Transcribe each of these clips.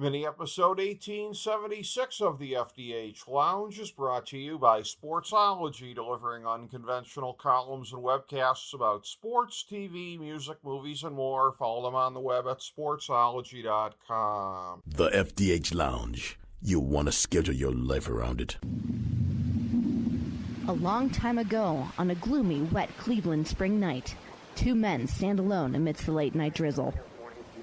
Mini episode 1876 of the FDH Lounge is brought to you by Sportsology, delivering unconventional columns and webcasts about sports, TV, music, movies, and more. Follow them on the web at sportsology.com. The FDH Lounge. You'll want to schedule your life around it. A long time ago, on a gloomy, wet Cleveland spring night, two men stand alone amidst the late-night drizzle.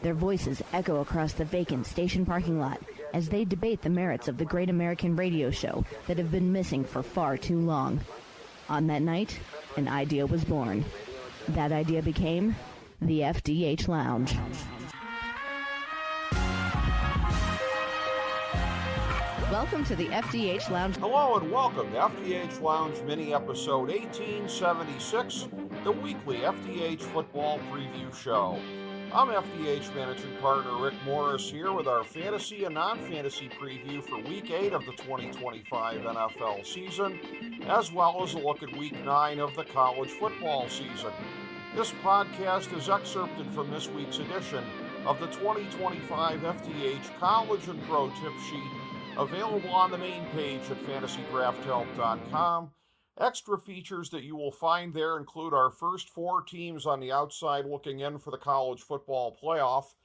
Their voices echo across the vacant station parking lot as they debate the merits of the great American radio show that have been missing for far too long. On that night, an idea was born. That idea became the FDH Lounge. Welcome to the FDH Lounge. Hello and welcome to FDH Lounge mini episode 1876, the weekly FDH football preview show. I'm FDH Managing Partner Rick Morris here with our fantasy and non-fantasy preview for Week 8 of the 2025 NFL season, as well as a look at Week 9 of the college football season. This podcast is excerpted from this week's edition of the 2025 FDH College and Pro Tip Sheet, available on the main page at fantasydrafthelp.com. Extra features that you will find there include our first four teams on the outside looking in for the college football playoff,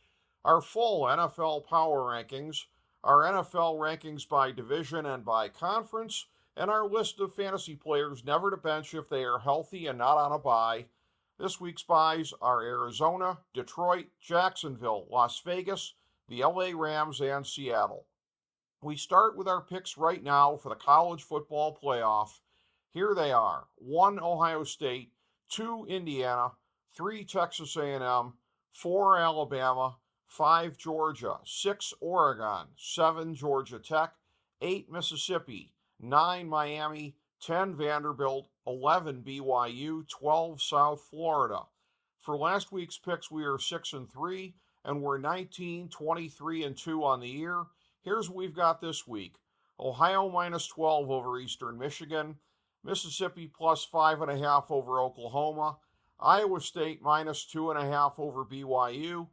our full NFL power rankings, our NFL rankings by division and by conference, and our list of fantasy players never to bench if they are healthy and not on a bye. This week's buys are Arizona, Detroit, Jacksonville, Las Vegas, the LA Rams, and Seattle. We start with our picks right now for the college football playoff. Here they are: 1 Ohio State, 2 Indiana, 3 Texas A&M, 4 Alabama, 5 Georgia, 6 Oregon, 7 Georgia Tech, 8 Mississippi, 9 Miami, 10 Vanderbilt, 11 BYU, 12 South Florida. For last week's picks, we are 6-3, and we're 19, 23-2 on the year. Here's what we've got this week: Ohio minus 12 over Eastern Michigan, Mississippi plus 5.5 over Oklahoma, Iowa State minus 2.5 over BYU,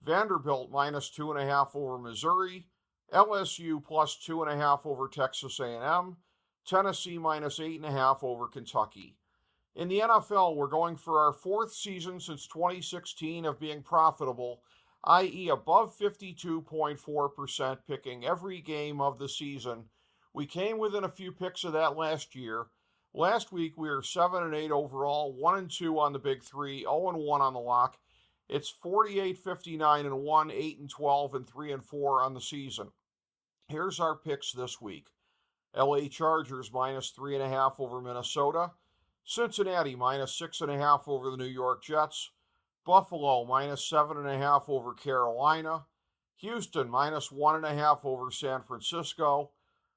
Vanderbilt minus 2.5 over Missouri, LSU plus 2.5 over Texas A&M, Tennessee minus 8.5 over Kentucky. In the NFL, we're going for our fourth season since 2016 of being profitable, i.e. above 52.4%, picking every game of the season. We came within a few picks of that last year. Last week, we were 7-8 overall, 1-2 on the Big Three, 0-1 on the lock. It's 48-59-1, 8-12, and 3-4 on the season. Here's our picks this week: LA Chargers minus 3.5 over Minnesota, Cincinnati minus 6.5 over the New York Jets, Buffalo minus 7.5 over Carolina, Houston minus 1.5 over San Francisco,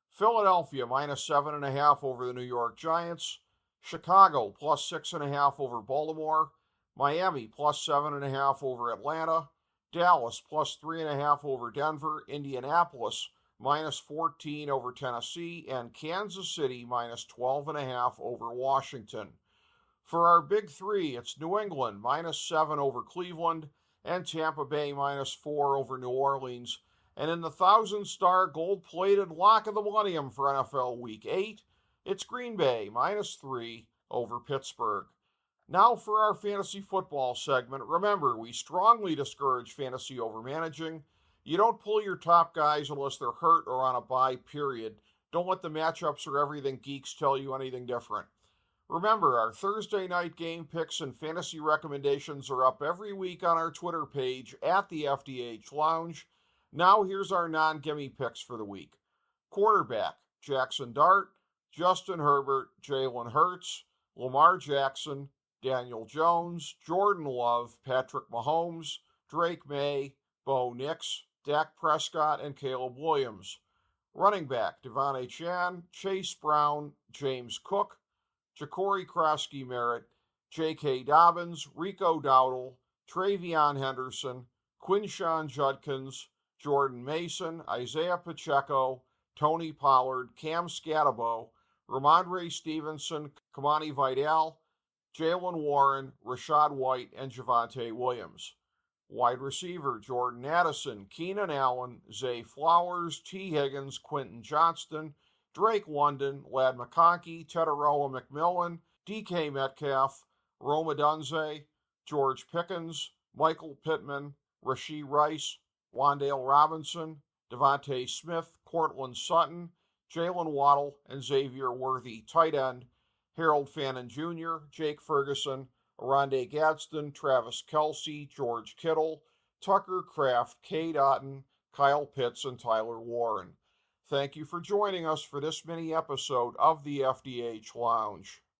Philadelphia minus 7.5 over the New York Giants, Chicago plus 6.5 over Baltimore, Miami plus 7.5 over Atlanta, Dallas plus 3.5 over Denver, Indianapolis minus 14 over Tennessee, and Kansas City minus 12.5 over Washington. For our Big Three, it's New England minus 7 over Cleveland, and Tampa Bay minus 4 over New Orleans. And in the 1,000-star gold-plated lock of the millennium for NFL Week 8, it's Green Bay minus 3 over Pittsburgh. Now for our fantasy football segment. Remember, we strongly discourage fantasy overmanaging. You don't pull your top guys unless they're hurt or on a bye, period. Don't let the matchups or everything geeks tell you anything different. Remember, our Thursday night game picks and fantasy recommendations are up every week on our Twitter page at the FDH Lounge. Now here's our non-gimme picks for the week. Quarterback: Jackson Dart, Justin Herbert, Jalen Hurts, Lamar Jackson, Daniel Jones, Jordan Love, Patrick Mahomes, Drake May, Bo Nix, Dak Prescott, and Caleb Williams. Running back: Devontae Chan, Chase Brown, James Cook, Ja'Cory Krosky-Merritt, J.K. Dobbins, Rico Dowdle, Travion Henderson, Quinshon Judkins, Jordan Mason, Isaiah Pacheco, Tony Pollard, Cam Scatabo, Ramondre Stevenson, Kamani Vidal, Jalen Warren, Rashad White, and Javonte Williams. Wide receiver, Jordan Addison, Keenan Allen, Zay Flowers, T. Higgins, Quentin Johnston, Drake London, Ladd McConkey, Tederawa McMillan, DK Metcalf, Rome Odunze, George Pickens, Michael Pittman, Rashee Rice, Wan'Dale Robinson, Devontae Smith, Courtland Sutton, Jalen Waddle, and Xavier Worthy. Tight end, Harold Fannin Jr., Jake Ferguson, Aronde Gadsden, Travis Kelce, George Kittle, Tucker Kraft, Cade Otton, Kyle Pitts, and Tyler Warren. Thank you for joining us for this mini episode of the FDH Lounge.